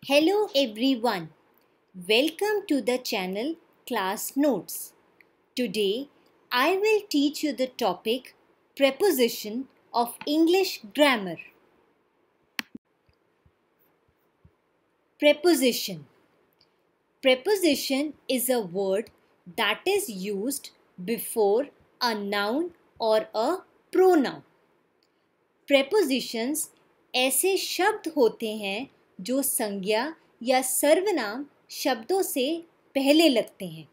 Hello everyone, welcome to the channel Class Notes. Today I will teach you the topic Preposition of English Grammar. Preposition. Preposition is a word that is used before a noun or a pronoun. Prepositions ऐसे शब्द होते हैं जो संज्ञा या सर्वनाम शब्दों से पहले लगते हैं.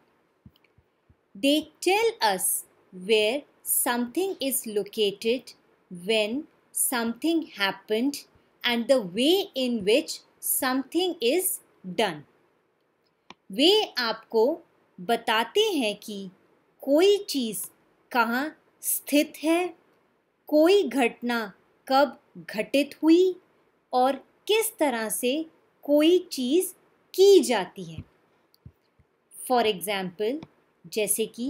They tell us where something is located, when something happened, and the way in which something is done. वे आपको बताते हैं कि कोई चीज़ कहाँ स्थित है, कोई घटना कब घटित हुई और किस तरह से कोई चीज़ की जाती है. फॉर एग्जाम्पल, जैसे कि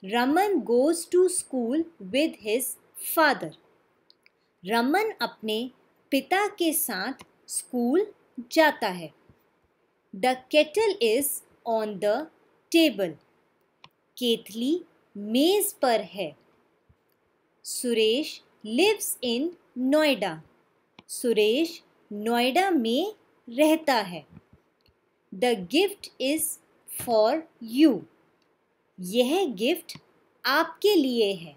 Raman goes to school with his father. Raman अपने पिता के साथ स्कूल जाता है. The kettle is on the table. केतली मेज़ पर है. Suresh lives in Noida. सुरेश नोएडा में रहता है. The gift is for you. यह गिफ्ट आपके लिए है.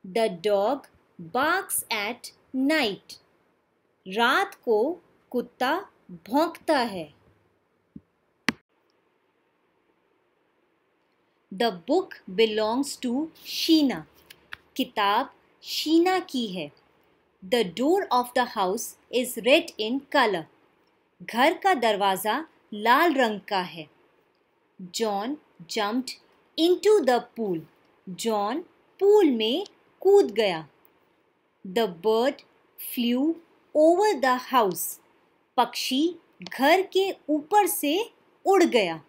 The dog barks at night. रात को कुत्ता भौंकता है. The book belongs to Sheena. किताब शीना की है. The door of the house is red in color. घर का दरवाज़ा लाल रंग का है. John jumped into the pool. John pool में कूद गया. The bird flew over the house. पक्षी घर के ऊपर से उड़ गया.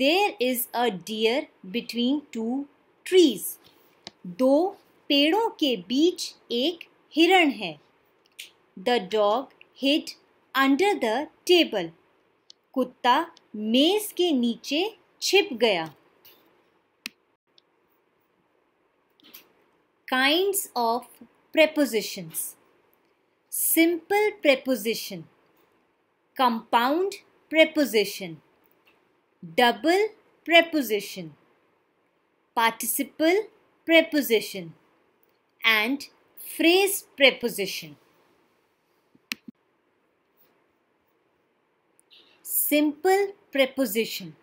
There is a deer between two trees. दो पेड़ों के बीच एक हिरण है. The dog hid under the table. कुत्ता मेज के नीचे छिप गया. Kinds of prepositions. Simple preposition, compound preposition, double preposition, participle preposition, and phrase preposition. Simple preposition.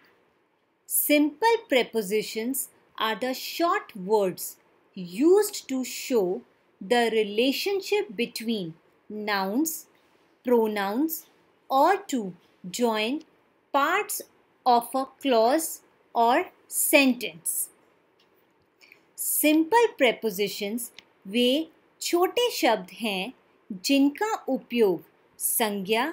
Simple prepositions are the short words used to show the relationship between nouns, pronouns, or to join parts of a clause or sentence. Simple prepositions वे छोटे शब्द हैं जिनका उपयोग संज्ञा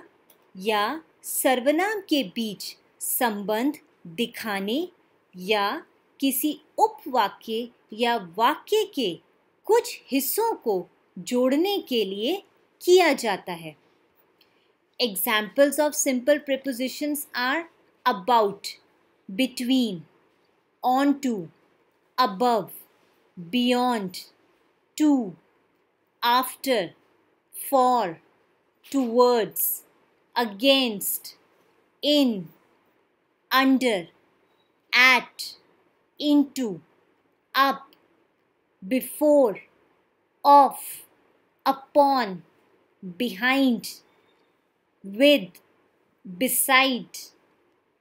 या सर्वनाम के बीच संबंध दिखाने या किसी उपवाक्य या वाक्य के कुछ हिस्सों को जोड़ने के लिए किया जाता है. Examples of simple prepositions are about, between, onto, above, beyond, to, after, for, towards, against, in, under, at, into, up, before, of, upon, behind, with, beside,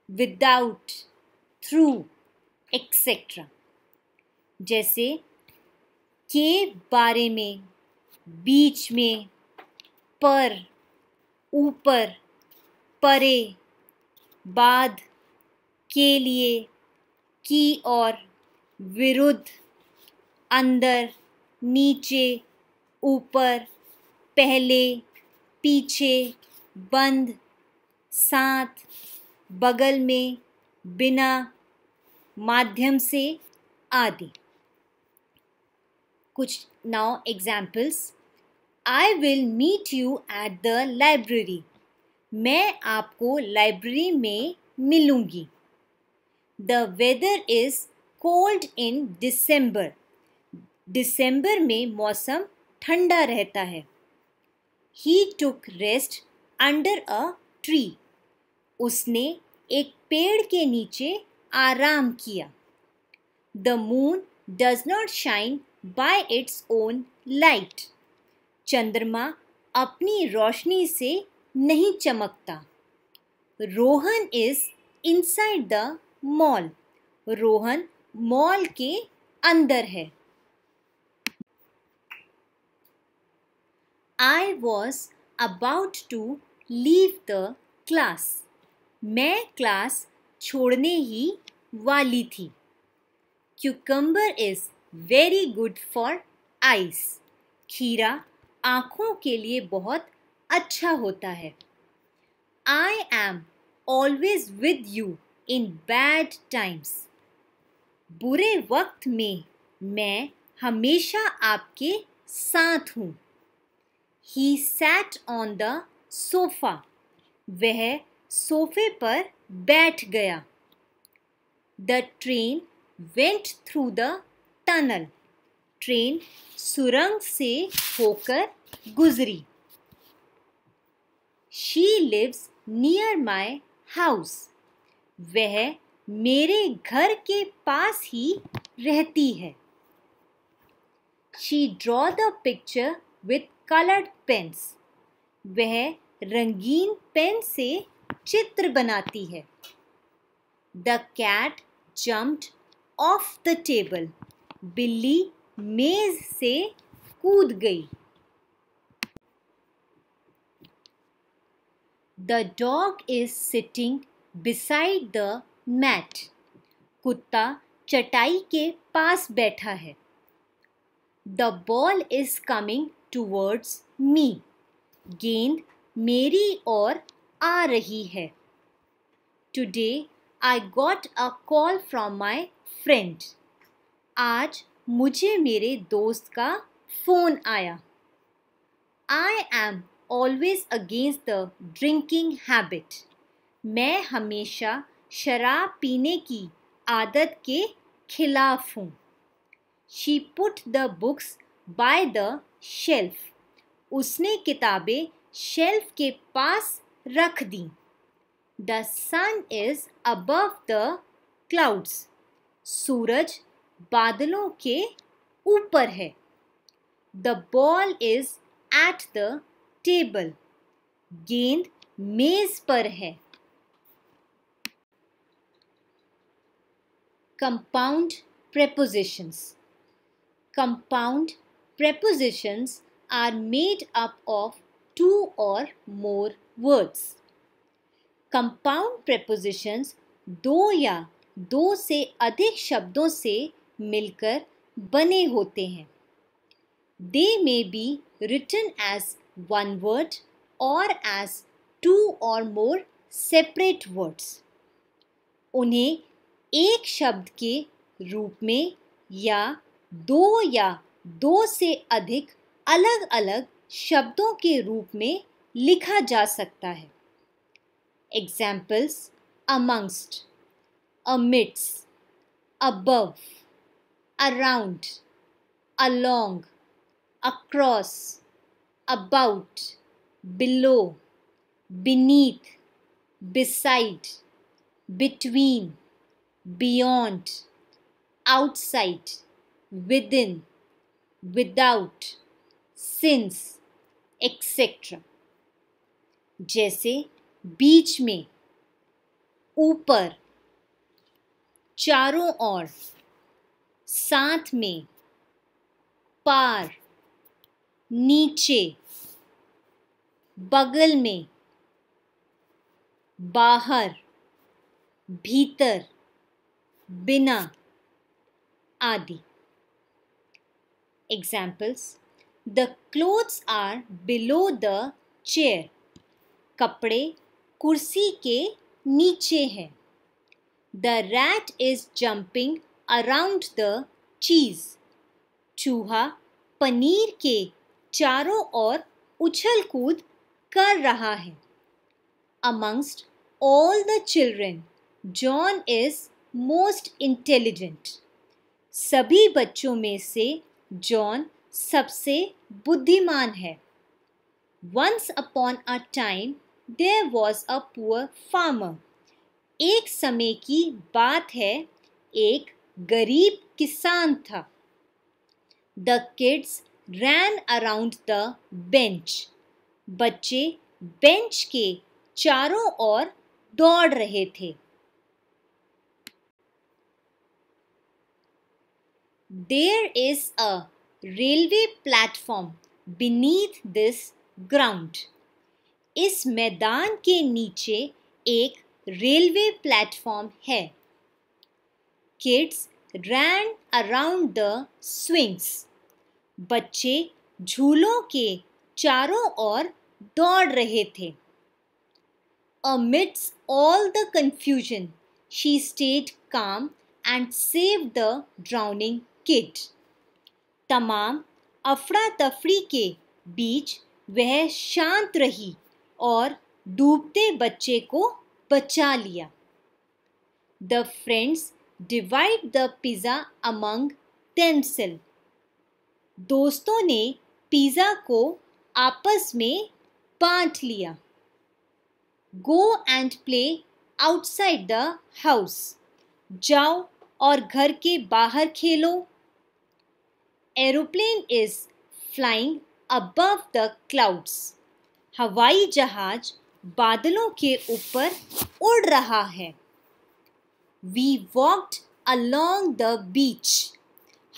without, through, etc. जैसे के बारे में, बीच में, पर, ऊपर, परे, बाद, के लिए, की और, विरुद्ध, अंदर, नीचे, ऊपर, पहले, पीछे, बंद, साथ, बगल में, बिना, माध्यम से आदि. कुछ now examples. I will meet you at the library. मैं आपको लाइब्रेरी में मिलूंगी। The weather is cold in December. दिसंबर में मौसम ठंडा रहता है। He took rest under a tree. उसने एक पेड़ के नीचे आराम किया। The moon does not shine by its own light. चंद्रमा अपनी रोशनी से नहीं चमकता। Rohan is inside the mall. Rohan mall के अंदर है। I was about to leave the class. मैं क्लास छोड़ने ही वाली थी। Cucumber is very good for eyes. खीरा आँखों के लिए बहुत अच्छा होता है। I am always with you in bad times. बुरे वक्त में मैं हमेशा आपके साथ हूँ। He sat on the sofa. वह सोफे पर बैठ गया। The train went through the tunnel. Train सुरंग से होकर गुजरी। She lives near my house. वह मेरे घर के पास ही रहती है। She draw the picture with colored pens. वह रंगीन पेन से चित्र बनाती है। The cat jumped off the table. बिल्ली मेज से कूद गई। The dog is sitting beside the mat. कुत्ता चटाई के पास बैठा है। The ball is coming towards me. गेंद मेरी ओर आ रही है। Today I got a call from my friend. आज मुझे मेरे दोस्त का फ़ोन आया। I am always against the drinking habit. मैं हमेशा शराब पीने की आदत के खिलाफ हूँ। She put the books by the shelf. उसने किताबें शेल्फ के पास रख दी। The sun is above the clouds. सूरज बादलों के ऊपर है। The ball is at the table. गेंद मेज पर है। Compound prepositions. Compound prepositions are made up of two or more words. Compound prepositions दो या दो से अधिक शब्दों से मिलकर बने होते हैं। They may be written as one word or as two or more separate words. उन्हें एक शब्द के रूप में या दो से अधिक अलग-अलग शब्दों के रूप में लिखा जा सकता है। Examples: amongst, amidst, above, around, along, across, about, below, beneath, beside, between, beyond, outside, within, without, since, etc. जैसे बीच में, ऊपर, चारों ओर, साथ में, पार, नीचे, बगल में, बाहर, भीतर, बिना आदि। Examples: The clothes are below the chair. कपड़े कुर्सी के नीचे हैं। The rat is jumping around the cheese. चूहा पनीर के चारों ओर उछल कूद कर रहा है। amongst all the children, John is most intelligent. सभी बच्चों में से जॉन सबसे बुद्धिमान है. Once upon a time, there was a poor farmer. एक समय की बात है, एक गरीब किसान था. The kids ran around the bench. बच्चे बेंच के चारों ओर दौड़ रहे थे. There is a railway platform beneath this ground. इस मैदान के नीचे एक रेलवे प्लेटफॉर्म है. Kids ran around the swings. बच्चे झूलों के चारों ओर दौड़ रहे थे. Amidst all the confusion, she stayed calm and saved the drowning kid. तमाम अफरा तफरी के बीच वह शांत रही और डूबते बच्चे को बचा लिया. The friends divide the pizza among themselves. दोस्तों ने पिज़्ज़ा को आपस में बांट लिया. Go and play outside the house. जाओ और घर के बाहर खेलो. Aeroplane is flying above the clouds. हवाई जहाज बादलों के ऊपर उड़ रहा है. We walked along the beach.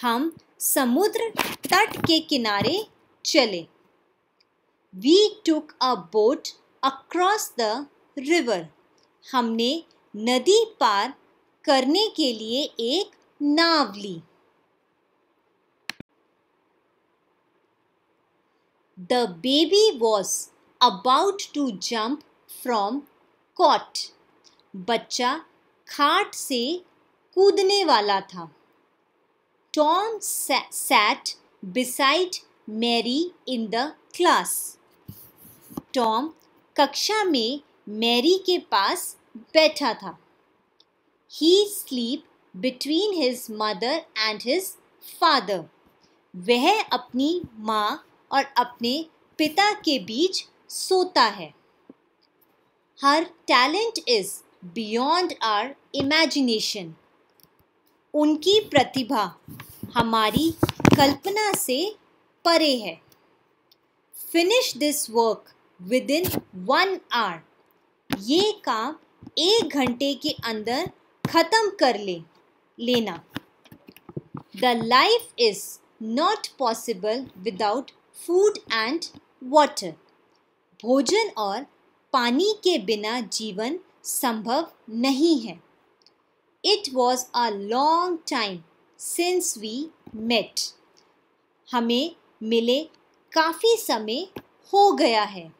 हम समुद्र तट के किनारे चले. We took a boat across the river. हमने नदी पार करने के लिए एक नाव ली. The baby was about to jump from cot. बच्चा खाट से कूदने वाला था. Tom sat beside Mary in the class. Tom कक्षा में मैरी के पास बैठा था. He sleep between his mother and his father. वह अपनी माँ और अपने पिता के बीच सोता है. Her talent is beyond our imagination. उनकी प्रतिभा हमारी कल्पना से परे है. Finish this work within 1 hour. ये काम 1 घंटे के अंदर खत्म कर लेना. The life is not possible without food and water. भोजन और पानी के बिना जीवन संभव नहीं है. It was a long time since we met. हमें मिले काफी समय हो गया है.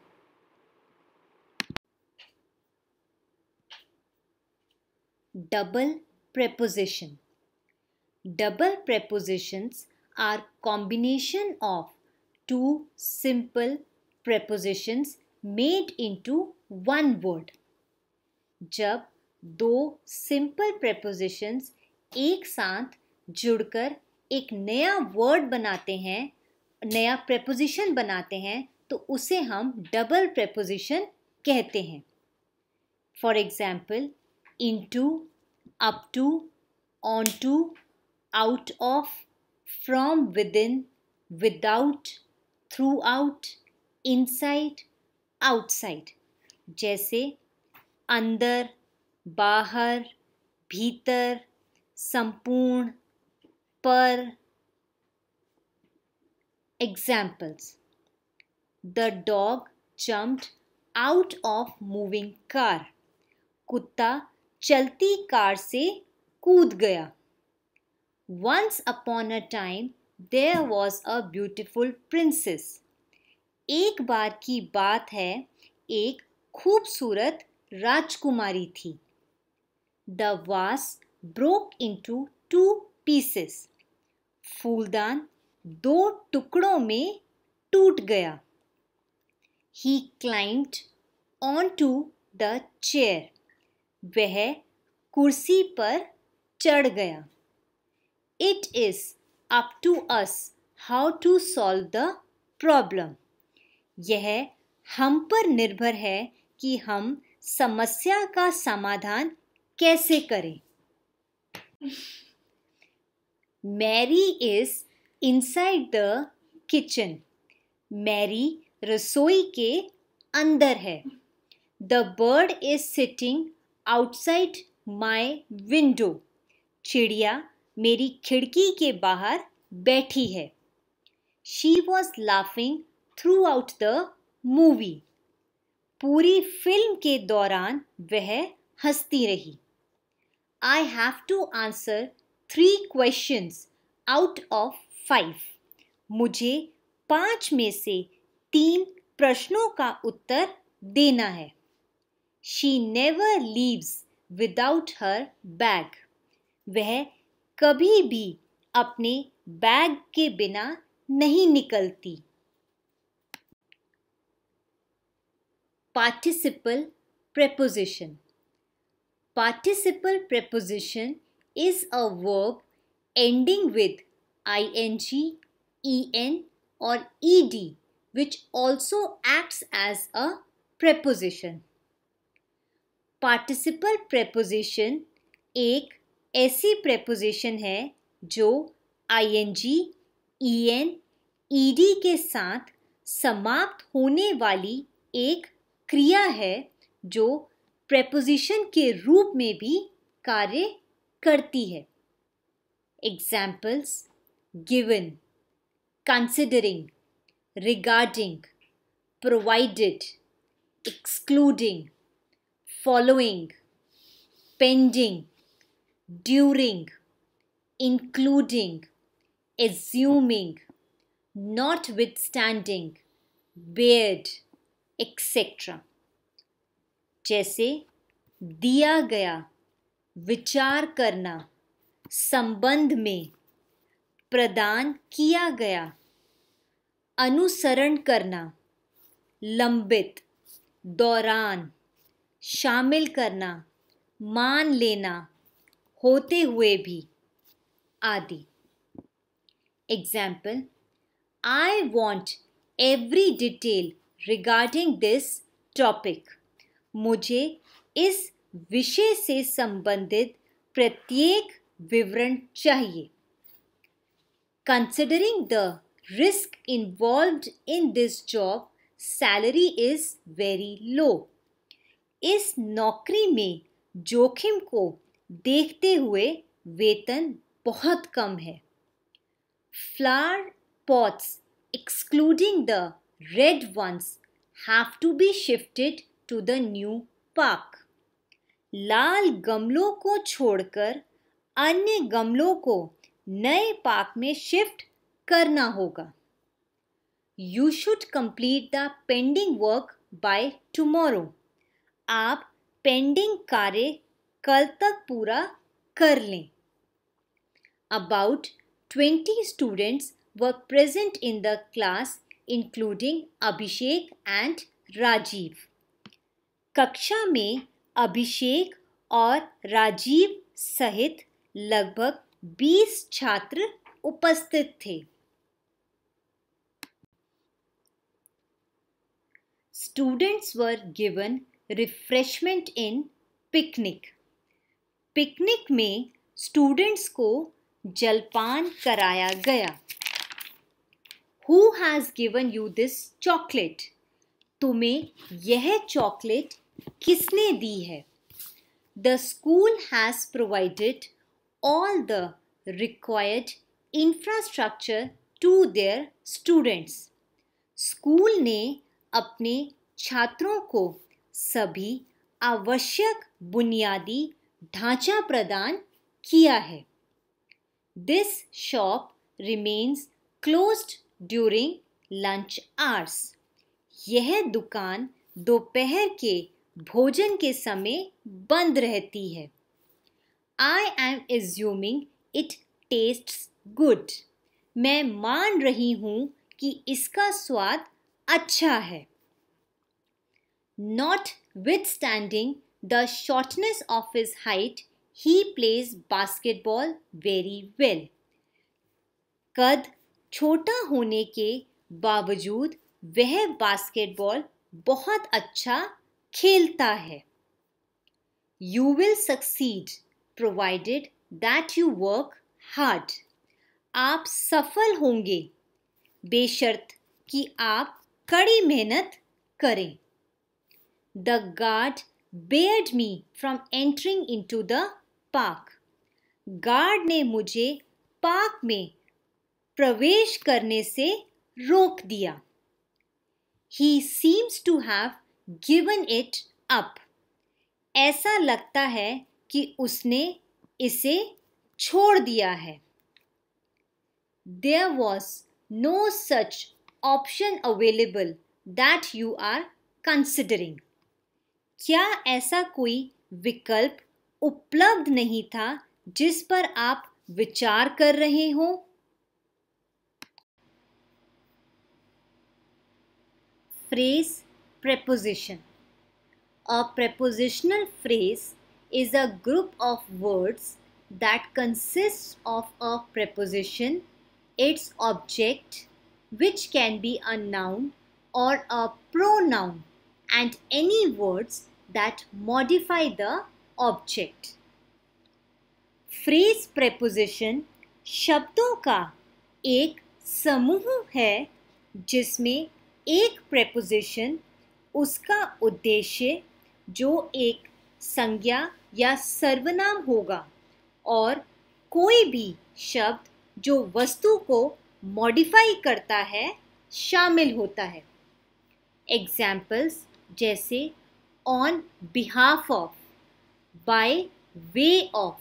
Double preposition. Double prepositions are combination of two simple prepositions made into one word. जब दो simple prepositions एक साथ जुड़कर एक नया word बनाते हैं, नया preposition बनाते हैं, तो उसे हम double preposition कहते हैं. For example, into, up to, onto, out of, from within, without, throughout, inside, outside. जैसे अंदर, बाहर, भीतर, संपूर्ण, पर. Examples: The dog jumped out of moving car. कुत्ता चलती कार से कूद गया. Once upon a time, there was a beautiful princess. एक बार की बात है, एक खूबसूरत राजकुमारी थी. The vase broke into 2 pieces. फूलदान 2 टुकड़ों में टूट गया. He climbed onto the chair. वह कुर्सी पर चढ़ गया. It is up to us how to solve the problem. यह हम पर निर्भर है कि हम समस्या का समाधान कैसे करें. Mary is inside the kitchen. Mary रसोई के अंदर है. The bird is sitting outside my window. चिड़िया मेरी खिड़की के बाहर बैठी है. She was laughing throughout the movie. पूरी फिल्म के दौरान वह हंसती रही. I have to answer 3 questions out of 5. मुझे 5 में से 3 प्रश्नों का उत्तर देना है. She never leaves without her bag. वह कभी भी अपने बैग के बिना नहीं निकलती. Participle preposition. Participle preposition is a verb ending with ing, en or ed which also acts as a preposition. Participle preposition एक ऐसी preposition है जो ing, en, ed के साथ समाप्त होने वाली एक क्रिया है जो preposition के रूप में भी कार्य करती है. Examples: given, considering, regarding, provided, excluding, following, pending, during, including, assuming, notwithstanding, bared, etc. जैसे दिया गया, विचार करना, संबंध में, प्रदान किया गया, अनुसरण करना, लंबित, दौरान, शामिल करना, मान लेना, होते हुए भी, आदि. Example: I want every detail regarding this topic. मुझे इस विषय से संबंधित प्रत्येक विवरण चाहिए. Considering the risk involved in this job, salary is very low. इस नौकरी में जोखिम को देखते हुए वेतन बहुत कम है. Flower pots, excluding the red ones, have to be shifted to the new park. लाल गमलों को छोड़कर अन्य गमलों को नए पार्क में शिफ्ट करना होगा. You should complete the pending work by tomorrow. आप पेंडिंग कार्य कल तक पूरा कर लें. About 20 students were present in the class, including Abhishek and Rajiv. कक्षा में अभिषेक और राजीव सहित लगभग 20 छात्र उपस्थित थे. Students were given refreshment in picnic. Picnic में स्टूडेंट्स को जलपान कराया गया. Who has given you this chocolate? तुम्हें यह चॉकलेट किसने दी है? The school has provided all the required infrastructure to their students. School ने अपने छात्रों को सभी आवश्यक बुनियादी ढांचा प्रदान किया है. This shop remains closed during lunch hours. यह दुकान दोपहर के भोजन के समय बंद रहती है. I am assuming it tastes good. मैं मान रही हूँ कि इसका स्वाद अच्छा है. Not Withstanding the shortness of his height, he plays basketball very well. कद छोटा होने के बावजूद वह बास्केटबॉल बहुत अच्छा खेलता है. You will succeed provided that you work hard. आप सफल होंगे बेशर्त कि आप कड़ी मेहनत करें. The guard barred me from entering into the park. Guard ने मुझे पार्क में प्रवेश करने से रोक दिया. He seems to have given it up. ऐसा लगता है कि उसने इसे छोड़ दिया है. There was no such option available that you are considering. क्या ऐसा कोई विकल्प उपलब्ध नहीं था जिस पर आप विचार कर रहे हो? Phrase preposition. A prepositional phrase is a group of words that consists of a preposition, its object, which can be a noun or a pronoun, and any words that modify the object. Phrase preposition शब्दों का एक समूह है जिसमें एक preposition उसका उद्देश्य जो एक संज्ञा या सर्वनाम होगा और कोई भी शब्द जो वस्तु को मॉडिफाई करता है शामिल होता है. एग्जाम्पल्स जैसे on behalf of, by way of,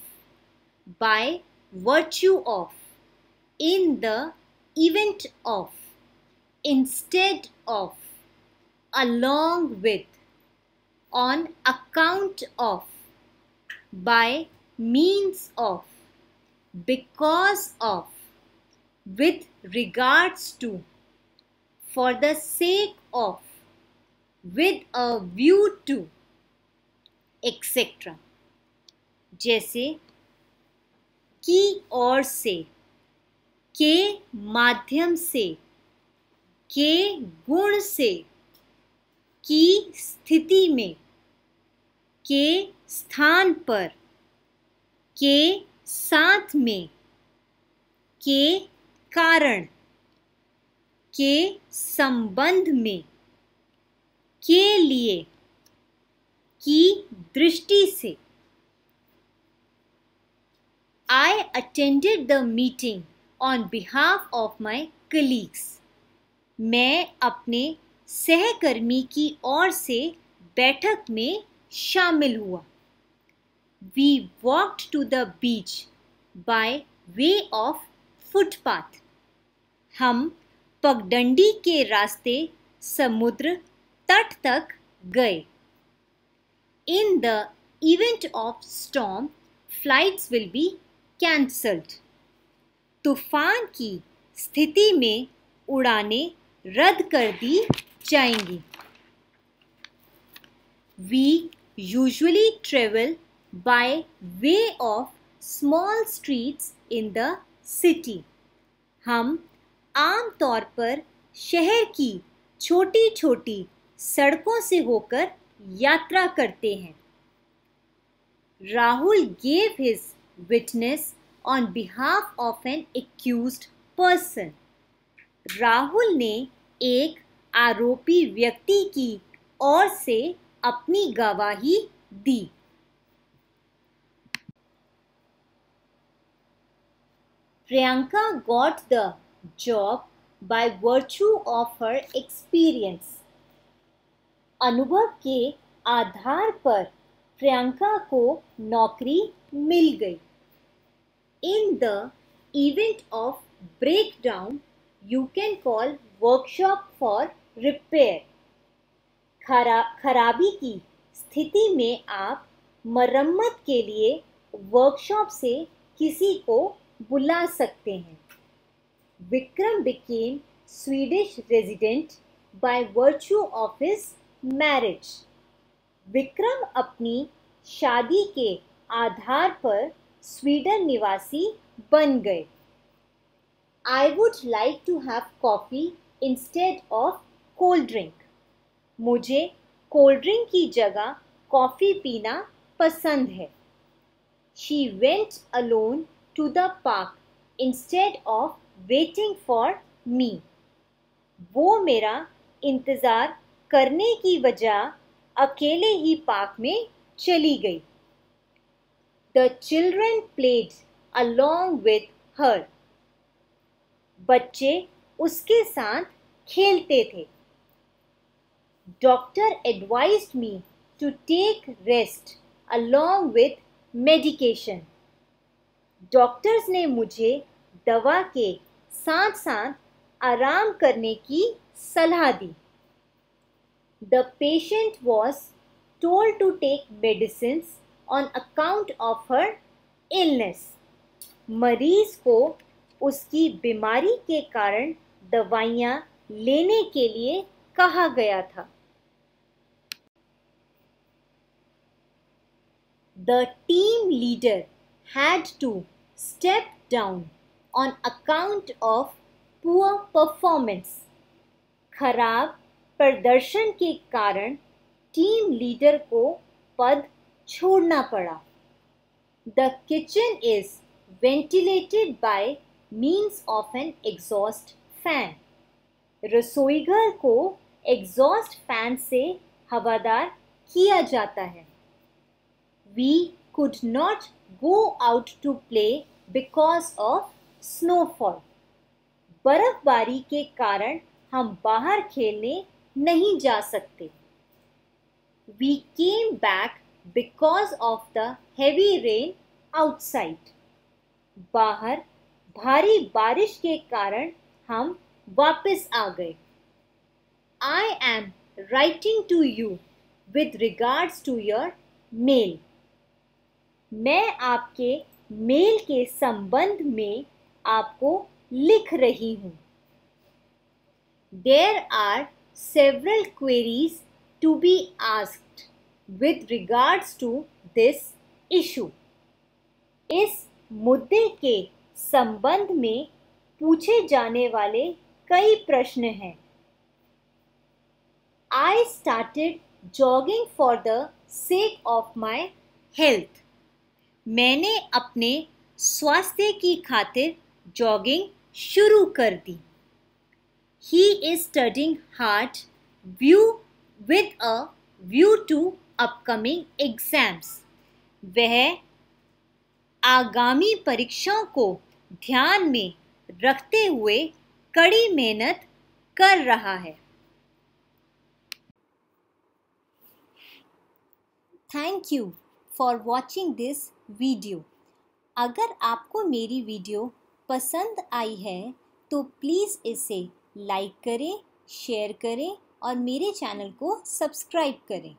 by virtue of, in the event of, instead of, along with, on account of, by means of, because of, with regards to, for the sake of, with a view to, etc. जैसे की ओर से, के माध्यम से, के गुण से, की स्थिति में, के स्थान पर, के साथ में, के कारण, के संबंध में, के लिए, की दृष्टि से. I attended the meeting on behalf of my colleagues. मैं अपने सहकर्मी की ओर से बैठक में शामिल हुआ. We walked to the beach by way of footpath. हम पगडंडी के रास्ते समुद्र तट तक गए. In the event of storm, flights will be cancelled. तूफान की स्थिति में उड़ानें रद्द कर दी जाएंगी. We usually travel by way of small streets in the city. हम आम तौर पर शहर की छोटी छोटी सड़कों से होकर यात्रा करते हैं. Rahul gave his witness on behalf of an accused person. Rahul ने एक आरोपी व्यक्ति की ओर से अपनी गवाही दी. Priyanka got the job by virtue of her experience. अनुभव के आधार पर प्रियंका को नौकरी मिल गई. In the event of breakdown, you can call workshop for repair. खराबी की स्थिति में आप मरम्मत के लिए वर्कशॉप से किसी को बुला सकते हैं. Vikram became Swedish resident by virtue of his marriage. Vikram अपनी शादी के आधार पर स्वीडन निवासी बन गए। I would like to have coffee instead of cold drink. मुझे कोल्ड ड्रिंक की जगह कॉफ़ी पीना पसंद है। She went alone to the park instead of waiting for me. वो मेरा इंतज़ार करने की बजाय अकेले ही पार्क में चली गई। The children played along with her. बच्चे उसके साथ खेलते थे। Doctor advised me to take rest along with medication. Doctors ने मुझे दवा के साथ साथ आराम करने की सलाह दी। The patient was told to take medicines on account of her illness. मरीज को उसकी बीमारी के कारण दवाइयाँ लेने के लिए कहा गया था। The team leader had to step down on account of poor performance. खराब प्रदर्शन के कारण टीम लीडर को पद छोड़ना पड़ा। The kitchen is ventilated by means of an exhaust fan. रसोईघर को एग्जॉस्ट फैन से हवादार किया जाता है। We could not go out to play because of snowfall. बर्फबारी के कारण हम बाहर खेलने नहीं जा सकते। We came back because of the heavy rain outside. बाहर भारी बारिश के कारण हम वापस आ गए। I am writing to you with regards to your mail. मैं आपके मेल के संबंध में आपको लिख रही हूँ। There are several queries to be asked with regards to this issue. इस मुद्दे के संबंध में पूछे जाने वाले कई प्रश्न हैं। I started jogging for the sake of my health. मैंने अपने स्वास्थ्य की खातिर जॉगिंग शुरू कर दी। He is studying hard with a view to upcoming exams. वह आगामी परीक्षाओं को ध्यान में रखते हुए कड़ी मेहनत कर रहा है। Thank you for watching this video. अगर आपको मेरी वीडियो पसंद आई है तो प्लीज़ इसे लाइक करें, शेयर करें और मेरे चैनल को सब्सक्राइब करें।